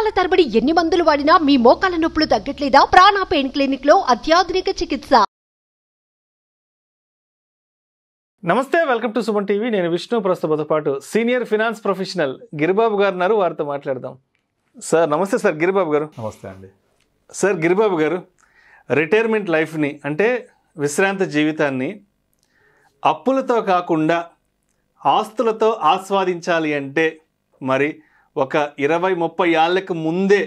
సంవత్సరాల తరబడి ఎన్ని మందులు వాడినా మీ మోకాల నొప్పులు తగ్గట్లేదా? ప్రాణ పెయిన్ క్లినిక్ లో అత్యాధునిక చికిత్స. నమస్తే, వెల్కమ్ టు సుమన్ టీవీ. నేను విష్ణు. ప్రస్తుతంతో పాటు సీనియర్ ఫినాన్స్ ప్రొఫెషనల్ గిరిబాబు గారు ఉన్నారు. వారితో మాట్లాడదాం. సార్ నమస్తే. సార్ గిరిబాబు గారు. నమస్తే అండి. సార్ గిరిబాబు గారు, రిటైర్మెంట్ లైఫ్ని అంటే విశ్రాంతి జీవితాన్ని అప్పులతో కాకుండా ఆస్తులతో ఆస్వాదించాలి అంటే మరి ఒక 20-30 ఏళ్లకు ముందే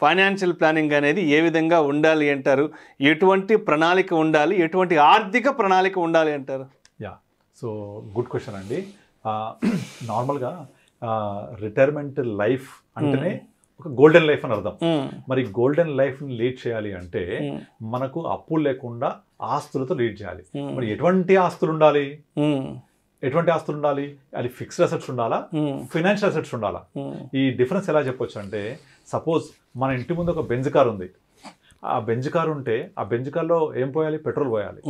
ఫైనాన్షియల్ ప్లానింగ్ అనేది ఏ విధంగా ఉండాలి అంటారు? ఎటువంటి ప్రణాళిక ఉండాలి? ఎటువంటి ఆర్థిక ప్రణాళిక ఉండాలి అంటారు? సో గుడ్ క్వశ్చన్ అండి. నార్మల్గా రిటైర్మెంట్ లైఫ్ అంటేనే ఒక గోల్డెన్ లైఫ్ అని అర్థం. మరి గోల్డెన్ లైఫ్ని లీడ్ చేయాలి అంటే మనకు అప్పులు లేకుండా ఆస్తులతో లీడ్ చేయాలి. మరి ఎటువంటి ఆస్తులు ఉండాలి? అది ఫిక్స్డ్ అసెట్స్ ఉండాలా, ఫైనాన్షియల్ అసెట్స్ ఉండాలా? ఈ డిఫరెన్స్ ఎలా చెప్పొచ్చు అంటే, సపోజ్ మన ఇంటి ముందు ఒక బెంజ్ కార్ ఉంది. ఆ బెంజ్ కార్ ఉంటే ఆ బెంజ్ కార్లో ఏం పోయాలి? పెట్రోల్ పోయాలి.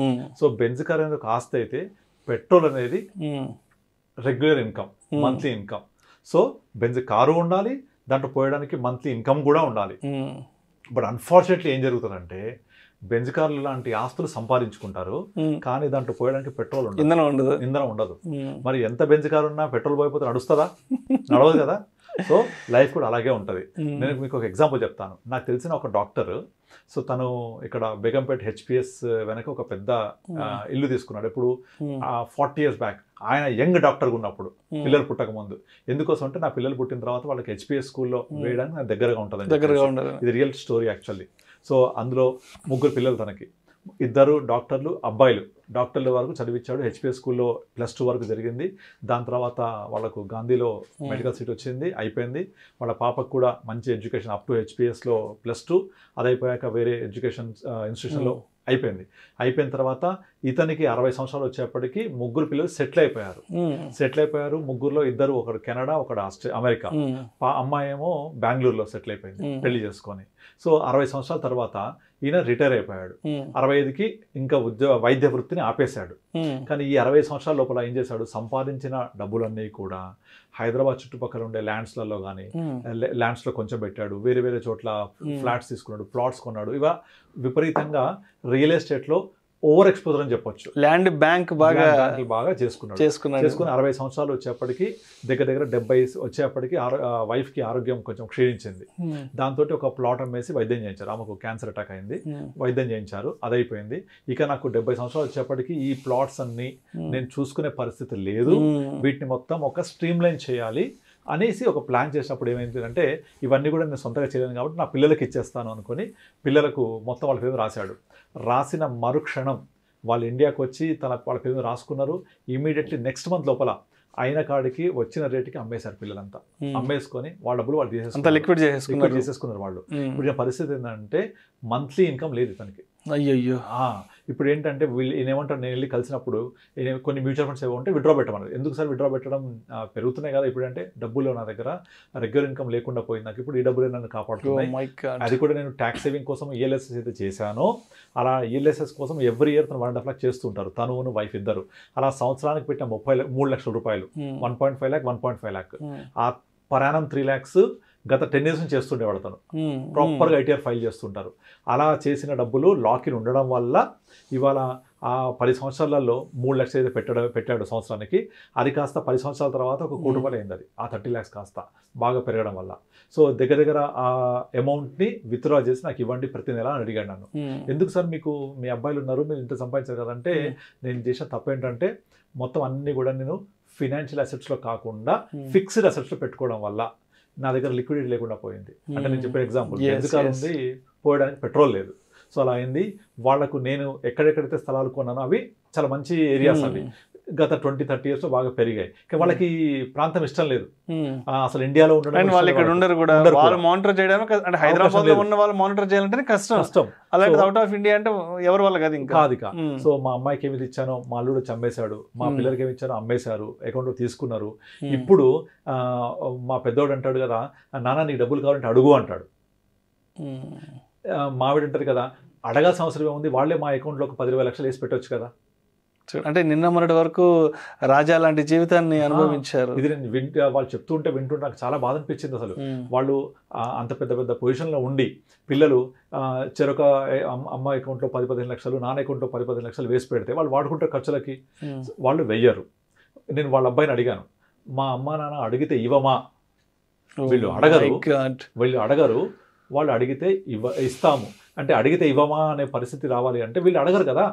సో బెంజ్ కార్ అనేది ఒక ఆస్తి అయితే పెట్రోల్ అనేది regular income, monthly income. So Benz car ఉండాలి, దాంట్లో పోయడానికి మంత్లీ ఇన్కమ్ కూడా ఉండాలి. బట్ అన్ఫార్చునేట్లీ ఏం జరుగుతుందంటే, బెంజ్ కార్లు లాంటి ఆస్తులు సంపాదించుకుంటారు, కానీ దాంట్లో పోయడానికి పెట్రోల్ ఉండదు, ఇంధనం ఉండదు. మరి ఎంత బెంజ్ కారు ఉన్నా పెట్రోల్ పోయిపోతే నడుస్తుందా? నడవదు కదా. సో లైఫ్ కూడా అలాగే ఉంటుంది. నేను మీకు ఒక ఎగ్జాంపుల్ చెప్తాను. నాకు తెలిసిన ఒక డాక్టర్, సో తను ఇక్కడ బేగంపేట హెచ్పిఎస్ వెనక ఒక పెద్ద ఇల్లు తీసుకున్నాడు. ఇప్పుడు 40 years బ్యాక్. ఆయన యంగ్ డాక్టర్గా ఉన్నప్పుడు, పిల్లలు పుట్టక ముందు. ఎందుకోసం అంటే, నా పిల్లలు పుట్టిన తర్వాత వాళ్ళకి హెచ్పిఎస్ స్కూల్లో వేయడానికి నాకు దగ్గరగా ఉంటుంది. ఇది రియల్ స్టోరీ యాక్చువల్లీ. సో అందులో 3 పిల్లలు తనకి. 2 డాక్టర్లు, అబ్బాయిలు. డాక్టర్ల వరకు చదివించాడు. హెచ్పిఎస్ స్కూల్లో +2 వరకు జరిగింది. దాని తర్వాత వాళ్ళకు గాంధీలో మెడికల్ సీట్ వచ్చింది, అయిపోయింది. వాళ్ళ పాపకు కూడా మంచి ఎడ్యుకేషన్ అప్ టు హెచ్పిఎస్లో +2. అది అయిపోయాక వేరే ఎడ్యుకేషన్ ఇన్స్టిట్యూషన్లో అయిపోయింది. అయిపోయిన తర్వాత ఇతనికి 60 సంవత్సరాలు వచ్చేప్పటికి 3 పిల్లలు సెటిల్ అయిపోయారు. 3 2, ఒకడు కెనడా, ఒకడు అమెరికా. అమ్మాయి ఏమో బెంగళూరులో సెటిల్ అయిపోయింది పెళ్లి చేసుకొని. సో 60 సంవత్సరాల తర్వాత ఈయన రిటైర్ అయిపోయాడు. 65కి ఇంకా వైద్య వృత్తిని ఆపేశాడు. కానీ ఈ 60 సంవత్సరాల లోపల ఏం చేశాడు? సంపాదించిన డబ్బులన్నీ కూడా హైదరాబాద్ చుట్టుపక్కల ఉండే ల్యాండ్స్లలో కానీ, ల్యాండ్స్లో కొంచెం పెట్టాడు, వేరే వేరే చోట్ల ఫ్లాట్స్ తీసుకున్నాడు, ప్లాట్స్ కొన్నాడు. ఇవ విపరీతంగా రియల్ ఎస్టేట్లో ఓవర్ ఎక్స్పోజర్ అని చెప్పొచ్చు. ల్యాండ్ బ్యాంక్ బాగా చేసుకుని 60 సంవత్సరాలు వచ్చేప్పటికి దగ్గర 70 వచ్చేప్పటికి వైఫ్కి ఆరోగ్యం కొంచెం క్షీణించింది. దాంతో ఒక ప్లాట్ అమ్మేసి వైద్యం చేయించారు. ఆమెకు క్యాన్సర్ అటాక్ అయింది, వైద్యం చేయించారు, అదైపోయింది. ఇక నాకు 70 సంవత్సరాలు వచ్చేప్పటికి ఈ ప్లాట్స్ అన్ని నేను చూసుకునే పరిస్థితి లేదు, వీటిని మొత్తం ఒక స్ట్రీమ్ లైన్ చేయాలి అనేసి ఒక ప్లాన్ చేసినప్పుడు ఏమైంది అంటే, ఇవన్నీ కూడా నేను సొంతగా చేయలేను కాబట్టి నా పిల్లలకి ఇచ్చేస్తాను అనుకుని పిల్లలకు మొత్తం వాళ్ళ పేరు రాశాడు. రాసిన మరుక్షణం వాళ్ళు ఇండియాకి వచ్చి వాళ్ళ పేరు రాసుకున్నారు. ఇమీడియట్లీ నెక్స్ట్ మంత్ లోపల అయిన కాడికి వచ్చిన రేటుకి అమ్మేశారు. పిల్లలంతా అమ్మేసుకొని వాళ్ళ డబ్బులు వాళ్ళు చేసేసుకున్నారు వాళ్ళు. ఇప్పుడు పరిస్థితి ఏంటంటే, మంత్లీ ఇన్కమ్ లేదు ఇతనికి. అయ్యో. ఇప్పుడు ఏంటంటే వీళ్ళు ఏమంటారు, నేను వెళ్ళి కలిసినప్పుడు కొన్ని మ్యూచువల్ ఫండ్స్ ఏవో ఉంటే విత్డ్రా పెట్టమన్నారు. ఎందుకు సార్ విత్డ్రా పెట్టడం? పెరుగుతున్నాయి కదా ఇప్పుడు. అంటే డబ్బులు నా దగ్గర రెగ్యులర్ ఇన్కమ్ లేకుండా పోయింది, నాకు ఇప్పుడు ఈ డబ్బులు నన్ను కాపాడుతున్నాయి. అది కూడా నేను ట్యాక్స్ సేవింగ్ కోసం ఈఎల్ఎస్ఎస్ అయితే చేశానో, అలా ఈఎల్ఎస్ఎస్ కోసం ఎవ్రీ ఇయర్ తను 1.5 lakh చేస్తుంటారు, తను వైఫ్ ఇద్దరు. అలా సంవత్సరానికి పెట్టిన 3 లక్షల రూపాయలు, 1.5 lakh 1.5 lakh, ఆ పరాణం 3 lakhs గత 10 years నుంచి చేస్తుండేవాడు తను. ప్రాపర్గా ఐటీఆర్ ఫైల్ చేస్తుంటారు. అలా చేసిన డబ్బులు లాకిన్ ఉండడం వల్ల ఇవాళ ఆ 10 సంవత్సరాలలో 3 lakhs అయితే పెట్టాడు సంవత్సరానికి. అది కాస్త 10 సంవత్సరాల తర్వాత ఒక 1 కోటి రూపాయలు అయింది. అది ఆ 30 lakhs కాస్త బాగా పెరగడం వల్ల. సో దగ్గర ఆ అమౌంట్ని విత్డ్రా చేసి నాకు ఇవ్వండి ప్రతి నెల అని అడిగాడు నన్ను. ఎందుకు సార్, మీకు మీ అబ్బాయిలు ఉన్నారు, మీరు ఇంత సంపాదించారు కదంటే, నేను చేసిన తప్పు ఏంటంటే మొత్తం అన్నీ కూడా నేను ఫినాన్షియల్ అసెట్స్లో కాకుండా ఫిక్స్డ్ అసెట్స్లో పెట్టుకోవడం వల్ల నా దగ్గర లిక్విడిటీ లేకుండా పోయింది. అంటే నేను చెప్పే ఎగ్జాంపుల్, ఎందుకంటే ఉంది పోయడానికి పెట్రోల్ లేదు. సో అలా అయింది. వాళ్లకు నేను ఎక్కడెక్కడైతే స్థలాలు కొన్నానో అవి చాలా మంచి ఏరియాస్, అవి గత 20-30 years లో బాగా పెరిగాయి. వాళ్ళకి ప్రాంతం ఇష్టం లేదు అసలు ఇండియాలో ఉండడం. వాళ్ళు ఇక్కడ ఉండరు కూడా, వాళ్ళు మానిటర్ చేయడానికి అంటే హైదరాబాద్ లో ఉన్న వాళ్ళు మానిటర్ చేయాలంటే కష్టం. అలాంటి అవుట్ ఆఫ్ ఇండియా అంటే ఎవరి వల్ల కాదు ఇంకా. సో మా అమ్మాయికి ఏమి ఇచ్చానో మా అల్లుడు చంపేశాడు, మా పిల్లలకి ఏమి ఇచ్చానో అమ్మేశారు, అకౌంట్లో తీసుకున్నారు. ఇప్పుడు మా పెద్దోడు అంటాడు కదా, నాన్న నీకు డబ్బులు కావాలంటే అడుగు అంటాడు. మావిడ అంటారు కదా, అడగాల్సిన అవసరం ఏముంది, వాళ్ళే మా అకౌంట్లో ఒక 10-20 లక్షలు వేసి పెట్టవచ్చు కదా. అంటే నిన్న మొన్నటి వరకు రాజా లాంటి జీవితాన్ని అనుభవించారు. ఇది నేను వాళ్ళు చెప్తుంటే వింటుంటే నాకు చాలా బాధ అనిపించింది. అసలు వాళ్ళు అంత పెద్ద పెద్ద పొజిషన్లో ఉండి పిల్లలు చెరొక అమ్మ అకౌంట్లో 10-15 లక్షలు, నాన్న అకౌంట్లో 10-15 లక్షలు వేసి పెడితే వాళ్ళు వాడుకుంటే ఖర్చులకి వాళ్ళు వెయ్యరు. నేను వాళ్ళ అబ్బాయిని అడిగాను, మా అమ్మ నాన్న అడిగితే ఇవ్వమా? వీళ్ళు అడగరు. వాళ్ళు అడిగితే ఇస్తాము అంటే అడిగితే ఇవ్వమా అనే పరిస్థితి రావాలి అంటే వీళ్ళు అడగరు కదా.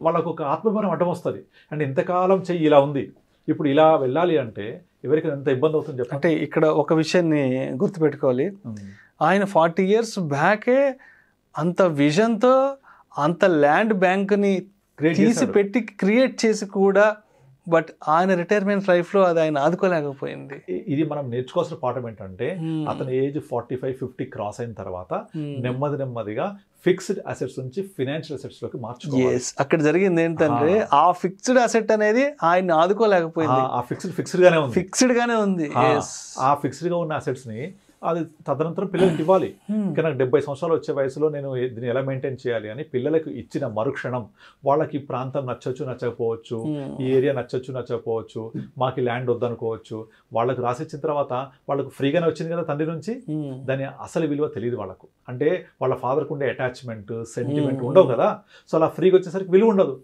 వాళ్ళకు ఒక ఆత్మభారం అడ్డం వస్తుంది. అంటే ఇంతకాలం చెయ్యి ఇలా ఉంది, ఇప్పుడు ఇలా వెళ్ళాలి అంటే ఎవరికి ఎంత ఇబ్బంది అవుతుంది చెప్పండి. అంటే ఇక్కడ ఒక విషయాన్ని గుర్తుపెట్టుకోవాలి, ఆయన 40 years బ్యాకే అంత విజన్తో అంత ల్యాండ్ బ్యాంక్ని తీసి పెట్టి క్రియేట్ చేసి కూడా బట్ ఆయన రిటైర్మెంట్ లైఫ్లో అది ఆయన ఆదుకోలేకపోయింది. ఇది మనం నేర్చుకోవాల్సిన పాఠం ఏంటంటే అతని ఏజ్ 45-50 క్రాస్ అయిన తర్వాత నెమ్మదిగా ఫిక్స్డ్ అసెట్స్ నుంచి ఫినాన్షియల్ అసెట్స్ లోకి మార్చుకోవాలి. అక్కడ జరిగింది ఏంటంటే ఆ ఫిక్స్డ్ అసెట్ అనేది ఆయన ఆదుకోలేకపోయింది. ఆ ఫిక్స్డ్ గానే ఉంది. ఆ ఫిక్స్డ్ గా ఉన్న అసెట్స్ ని అది తదనంతరం పిల్లలకి ఇవ్వాలి. ఇంకా నాకు 70 సంవత్సరాలు వచ్చే వయసులో నేను దీన్ని ఎలా మెయింటైన్ చేయాలి అని పిల్లలకు ఇచ్చిన మరుక్షణం వాళ్ళకి ఈ ప్రాంతం నచ్చకపోవచ్చు, ఈ ఏరియా నచ్చకపోవచ్చు, మాకు ల్యాండ్ వద్దనుకోవచ్చు. వాళ్ళకు రాసిచ్చిన తర్వాత వాళ్ళకు ఫ్రీగానే వచ్చింది కదా తండ్రి నుంచి, దాని అసలు విలువ తెలియదు వాళ్ళకు. అంటే వాళ్ళ ఫాదర్కి ఉండే అటాచ్మెంట్, సెంటిమెంట్ ఉండవు కదా. సో అలా ఫ్రీగా వచ్చేసరికి విలువ ఉండదు.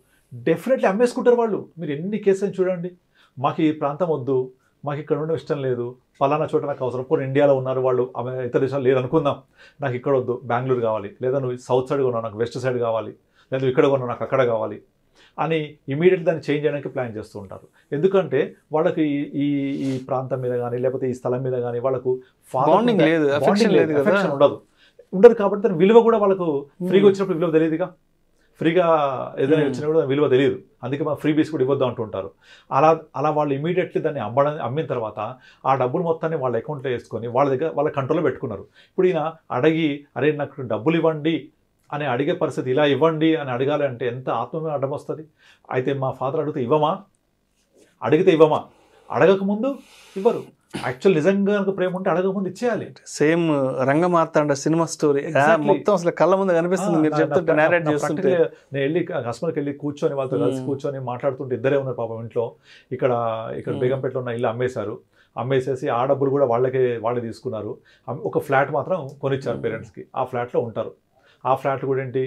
డెఫినెట్లీ అమ్మేసుకుంటారు వాళ్ళు. మీరు ఎన్ని కేసులు చూడండి, మాకు ఈ ప్రాంతం వద్దు, మాకు ఇక్కడ ఉండడం ఇష్టం లేదు, పలానా చోట నాకు అవసరం. కొన్ని ఇండియాలో ఉన్నారు వాళ్ళు, ఇతర దేశాలు లేదు అనుకుందాం, నాకు ఇక్కడ వద్దు, బెంగళూరు కావాలి, లేదా నువ్వు సౌత్ సైడ్ కొన్నావు నాకు వెస్ట్ సైడ్ కావాలి, లేదా ఇక్కడ కొన్నావు నాకు అక్కడ కావాలి అని ఇమీడియట్గా దాన్ని చేంజ్ చేయడానికి ప్లాన్ చేస్తూ ఉంటారు. ఎందుకంటే వాళ్ళకి ఈ ప్రాంతం మీద కానీ లేకపోతే ఈ స్థలం మీద కానీ వాళ్ళకు ఉండదు కాబట్టి దాని విలువ కూడా వాళ్ళకు ఫ్రీగా వచ్చినప్పుడు విలువ తెలియదుగా. ఫ్రీగా ఏదైనా వచ్చినా కూడా విలువ తెలియదు. అందుకే మా ఫ్రీ బీస్ కూడా ఇవ్వద్దు అంటుంటారు. అలా వాళ్ళు ఇమీడియట్లీ దాన్ని అమ్మిన తర్వాత ఆ డబ్బులు మొత్తాన్ని వాళ్ళ అకౌంట్లో వేసుకొని వాళ్ళ కంట్రోల్లో పెట్టుకున్నారు. ఇప్పుడు ఈయన అడిగి అరే నాకు డబ్బులు ఇవ్వండి అని అడిగే పరిస్థితి, ఇలా ఇవ్వండి అని అడగాలి అంటే ఎంత ఆత్మమే అడ్డం వస్తుంది. అయితే మా ఫాదర్ అడిగితే ఇవ్వమా, అడిగితే ఇవ్వమా, అడగకముందు ఇవ్వరు. యాక్చువల్ నిజంగా ప్రేమ ఉంటే అడగకముందు ఇచ్చేయాలి. సేమ్ రంగమార్తాండ సినిమా స్టోరీ మొత్తం అసలు కళ్ళ ముందు కనిపిస్తుంది మీరు చెప్తుంటే, నేరేట్ చేస్తుంటే. నేను వెళ్ళి కస్టమర్కి వెళ్ళి కూర్చొని వాళ్ళతో కలిసి కూర్చొని మాట్లాడుతుంటే ఇద్దరే ఉన్నారు పాపం ఇంట్లో. ఇక్కడ బేగంపేటలో ఉన్న ఇల్లు అమ్మేసేసి ఆ డబ్బులు కూడా వాళ్ళే తీసుకున్నారు. ఒక ఫ్లాట్ మాత్రం కొనిచ్చారు పేరెంట్స్కి. ఆ ఫ్లాట్లో ఉంటారు. ఆ ఫ్లాట్ కూడా ఏంటి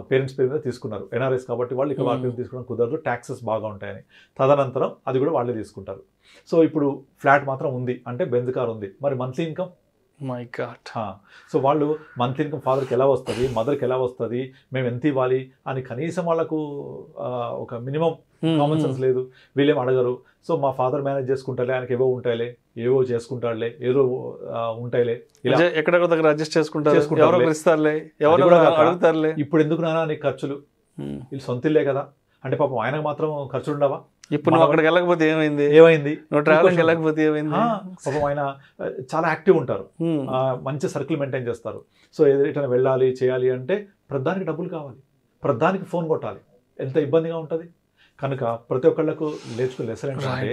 పేరెంట్స్ పేరు మీద తీసుకున్నారు. ఎన్ఆర్ఎస్ కాబట్టి వాళ్ళు ఇక్కడ వాళ్ళ పేరు తీసుకోవడం కుదరదు, ట్యాక్సెస్ బాగా ఉంటాయని. తదనంతరం అది కూడా వాళ్ళే తీసుకుంటారు. సో ఇప్పుడు ఫ్లాట్ మాత్రం ఉంది అంటే బెంజ్ కార్ ఉంది, మరి monthly income my God. So వాళ్ళు మంత్లీ ఇన్కమ్ ఫాదర్కి ఎలా వస్తుంది, మదర్కి ఎలా వస్తుంది, మేము ఎంత ఇవ్వాలి అని కనీసం వాళ్ళకు ఒక మినిమం కామన్ సెన్స్ లేదు. వీళ్ళేం అడగరు. సో మా ఫాదర్ మేనేజ్ చేసుకుంటారులే, ఆయనకి ఏవో చేసుకుంటాడులే, ఏదో ఉంటాయిలే, ఇలా ఎక్కడెక్కడ దగ్గర అడ్జస్ట్ చేసుకుంటారు. ఇప్పుడు ఎందుకు నానా నీకు ఖర్చులు, వీళ్ళు సొంత ఇల్లే కదా అంటే పాపం ఆయనకు మాత్రం ఖర్చులు ఉండవా? ఇప్పుడు నువ్వు అక్కడికి వెళ్ళకపోతే ఏమైంది, నువ్వు ట్రావెలింగ్ వెళ్ళకపోతే ఏమైంది? పాపం ఆయన చాలా యాక్టివ్ ఉంటారు, మంచి సర్కిల్ మెయింటైన్ చేస్తారు. సో ఎటైనా వెళ్ళాలి చేయాలి అంటే ప్రధానికి డబ్బులు కావాలి, ప్రధానికి ఫోన్ కొట్టాలి, ఎంత ఇబ్బందిగా ఉంటుంది. కనుక ప్రతి ఒక్కళ్ళకు నేర్చుకునే లెసన్ ఏంటంటే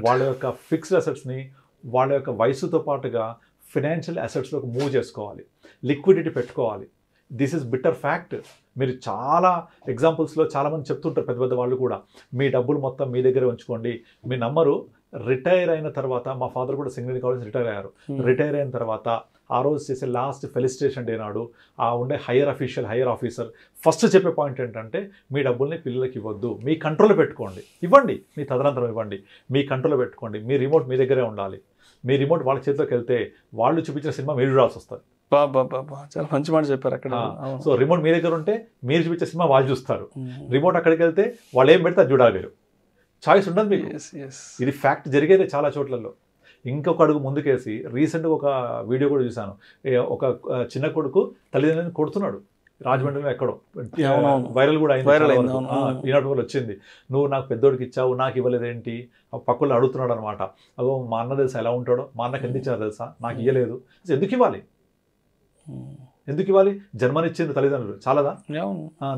వాళ్ళ యొక్క ఫిక్స్డ్ అసెట్స్ని వాళ్ళ యొక్క వయసుతో పాటుగా ఫినాన్షియల్ అసెట్స్లోకి మూవ్ చేసుకోవాలి, లిక్విడిటీ పెట్టుకోవాలి. This is bitter fact. మీరు చాలా ఎగ్జాంపుల్స్లో చాలామంది చెప్తుంటారు, పెద్ద పెద్ద వాళ్ళు కూడా, మీ డబ్బులు మొత్తం మీ దగ్గరే ఉంచుకోండి. మీ నమ్మరు, రిటైర్ అయిన తర్వాత, మా ఫాదర్ కూడా సింగరేణి కాలేజ్ రిటైర్ అయ్యారు. రిటైర్ అయిన తర్వాత ఆ రోజు చేసే లాస్ట్ ఫెలిసిటేషన్ డే నాడు ఆ ఉండే హయ్యర్ ఆఫీసర్ ఫస్ట్ చెప్పే పాయింట్ ఏంటంటే మీ డబ్బుల్ని పిల్లలకి ఇవ్వద్దు, మీ కంట్రోల్లో పెట్టుకోండి, ఇవ్వండి, మీ తదనంతరం ఇవ్వండి, మీ కంట్రోల్లో పెట్టుకోండి, మీ రిమోట్ మీ దగ్గరే ఉండాలి. మీ రిమోట్ వాళ్ళ చేతిలోకి వెళ్తే వాళ్ళు చూపించిన సినిమా మీరు చూడాల్సి వస్తుంది. చాలా మంచి మాట చెప్పారు అక్కడ. సో రిమోట్ మీ దగ్గర ఉంటే మీరు చూపించే సినిమా వాళ్ళు చూస్తారు, రిమోట్ అక్కడికి వెళ్తే వాళ్ళు ఏం పెడితే అది చూడాలి, మీరు చాయిస్ ఉండదు మీకు. ఇది ఫ్యాక్ట్ జరిగేదే చాలా చోట్లలో. ఇంకొక అడుగు ముందుకేసి రీసెంట్గా ఒక వీడియో కూడా చూశాను. ఒక చిన్న కొడుకు తల్లిదండ్రులను కొడుతున్నాడు రాజమండ్రిలో, ఎక్కడో వైరల్ కూడా అయింది, ఈనాటి వల్ల వచ్చింది. నువ్వు నాకు పెద్దోడికి ఇచ్చావు, నాకు ఇవ్వలేదేంటి, పక్కల్లో అడుగుతున్నాడు అనమాట. అగో మా అన్న తెలుసా ఎలా ఉంటాడో, మా అన్నకి ఎందుకు ఇచ్చారు తెలుసా, నాకు ఇవ్వలేదు. ఎందుకు ఇవ్వాలి? జన్మనిచ్చింది తల్లిదండ్రులు, చాలదా?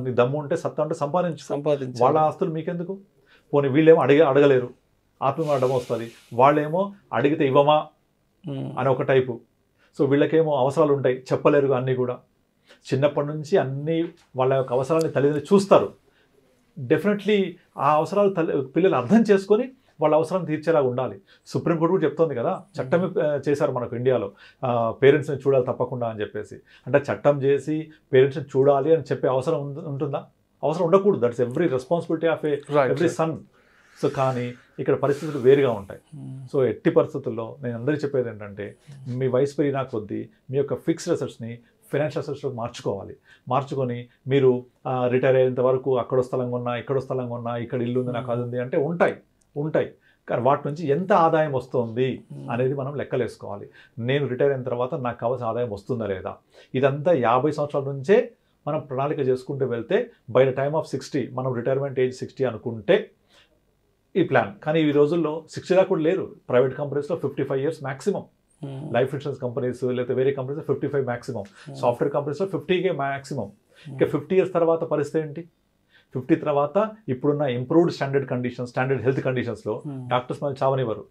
నీ దమ్ము ఉంటే సత్తా ఉంటే సంపాదించు. వాళ్ళ ఆస్తులు మీకెందుకు? పోనీ వీళ్ళేమో అడగలేరు, ఆత్మ అడ్డం వస్తుంది. వాళ్ళేమో అడిగితే ఇవ్వమా అని ఒక టైపు. సో వీళ్ళకేమో అవసరాలు ఉంటాయి, చెప్పలేరు అన్నీ కూడా. చిన్నప్పటి నుంచి అన్నీ వాళ్ళ యొక్క అవసరాలని తల్లిదండ్రులు చూస్తారు. డెఫినెట్లీ ఆ అవసరాలు పిల్లలు అర్థం చేసుకొని వాళ్ళ అవసరం తీర్చేలాగా ఉండాలి. సుప్రీంకోర్టు కూడా చెప్తోంది కదా, చట్టమే చేశారు మనకు ఇండియాలో, పేరెంట్స్ని చూడాలి తప్పకుండా అని చెప్పేసి. అంటే చట్టం చేసి పేరెంట్స్ని చూడాలి అని చెప్పే అవసరం ఉంటుందా? అవసరం ఉండకూడదు. That's every responsibility of every sun. So కానీ ఇక్కడ పరిస్థితులు వేరుగా ఉంటాయి. సో ఎట్టి పరిస్థితుల్లో నేను అందరికీ చెప్పేది ఏంటంటే, మీ వయసు పెరిగినా కొద్దీ మీ యొక్క ఫిక్స్డ్ అసెట్స్ని ఫైనాన్షియల్ అసెట్స్లో మార్చుకొని మీరు రిటైర్ అయ్యేంత వరకు అక్కడో స్థలం కొన్నా, ఇక్కడో స్థలం కొన్నా, ఇక్కడ ఇల్లు ఉంది, నాకు అది ఉంది అంటే ఉంటాయి. కానీ వాటి నుంచి ఎంత ఆదాయం వస్తుంది అనేది మనం లెక్కలేసుకోవాలి. నేను రిటైర్ అయిన తర్వాత నాకు కావాల్సిన ఆదాయం వస్తుందా లేదా, ఇదంతా 50 సంవత్సరాల నుంచే మనం ప్రణాళిక చేసుకుంటూ వెళ్తే బై ద టైమ్ ఆఫ్ 60, మనం రిటైర్మెంట్ ఏజ్ 60 అనుకుంటే ఈ ప్లాన్. కానీ ఈ రోజుల్లో 60 దాకా కూడా లేరు. ప్రైవేట్ కంపెనీస్లో 55 years maximum, life insurance companies లేకపోతే వేరే కంపెనీస్లో 55 మ్యాక్సిమం, సాఫ్ట్వేర్ కంపెనీస్లో 50 మ్యాక్సిమం. ఇంకా 50 years తర్వాత పరిస్థితి ఏంటి? 50 తర్వాత ఇప్పుడున్న ఇంప్రూవ్డ్ స్టాండర్డ్ హెల్త్ కండిషన్స్లో డాక్టర్స్ మనం చావనివ్వరు,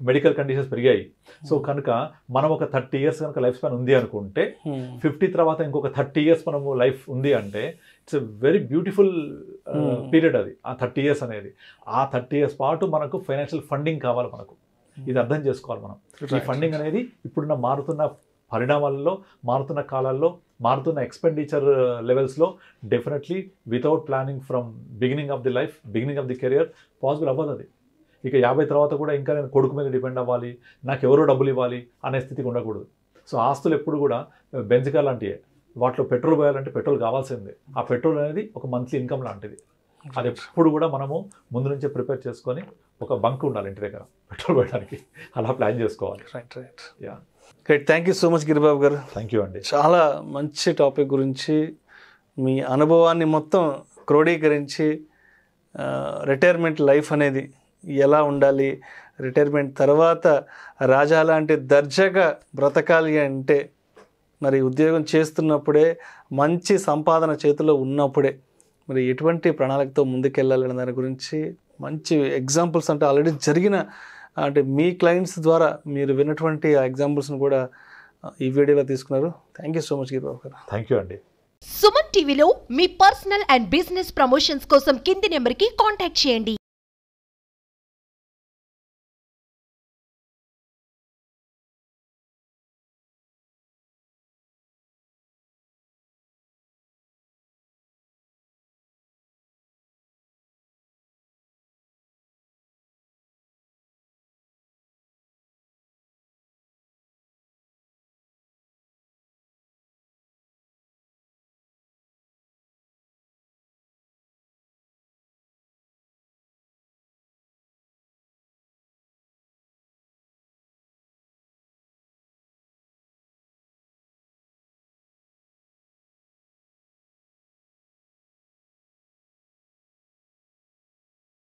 మెడికల్ కండిషన్స్ పెరిగాయి. సో కనుక మనం ఒక 30 years కనుక లైఫ్ స్పాన్ ఉంది అనుకుంటే 50 తర్వాత ఇంకొక 30 years మనము లైఫ్ ఉంది అంటే it's a very beautiful period అది, ఆ 30 years అనేది. ఆ 30 years పాటు మనకు ఫైనాన్షియల్ ఫండింగ్ కావాలి. మనకు ఇది అర్థం చేసుకోవాలి మనం. ఈ ఫండింగ్ అనేది ఇప్పుడున్న మారుతున్న పరిణామాలలో, మారుతున్న కాలాల్లో, మారుతున్న ఎక్స్పెండిచర్ లెవెల్స్లో definitely without planning from beginning of the career possible అవ్వదు అది. ఇక 50 తర్వాత కూడా ఇంకా నేను కొడుకు మీద డిపెండ్ అవ్వాలి, నాకు ఎవరో డబ్బులు ఇవ్వాలి అనే స్థితికి ఉండకూడదు. సో ఆస్తులు ఎప్పుడు కూడా బెంజ్ కార్ లాంటివే. వాటిలో పెట్రోల్ పోయాలంటే పెట్రోల్ కావాల్సిందే. ఆ పెట్రోల్ అనేది ఒక మంత్లీ ఇన్కమ్ లాంటిది. అది ఎప్పుడు కూడా మనము ముందు నుంచే ప్రిపేర్ చేసుకొని ఒక బంక్ ఉండాలి ఇంటి దగ్గర పెట్రోల్ పోయడానికి, అలా ప్లాన్ చేసుకోవాలి. Right. Thank you so much Giribabu garu. Thank you అండి. చాలా మంచి టాపిక్ గురించి మీ అనుభవాన్ని మొత్తం క్రోడీకరించి రిటైర్మెంట్ లైఫ్ అనేది ఎలా ఉండాలి, రిటైర్మెంట్ తర్వాత రాజా లాంటి దర్జాగా బ్రతకాలి అంటే మరి ఉద్యోగం చేస్తున్నప్పుడే, మంచి సంపాదన చేతిలో ఉన్నప్పుడే మరి ఎటువంటి ప్రణాళికతో ముందుకెళ్ళాలనే దాని గురించి మంచి ఎగ్జాంపుల్స్, అంటే ఆల్రెడీ జరిగిన, అంటే మీ క్లయింట్స్ ద్వారా మీరు విన్నటువంటి ఆ ఎగ్జాంపుల్స్ని కూడా ఈ వీడియోలో తీసుకున్నారు. Thank you so much Giribabu garu. Thank you అండి. సుమన్ టీవీలో మీ పర్సనల్ అండ్ బిజినెస్ ప్రమోషన్స్ కోసం కింది నెంబర్కి కాంటాక్ట్ చేయండి.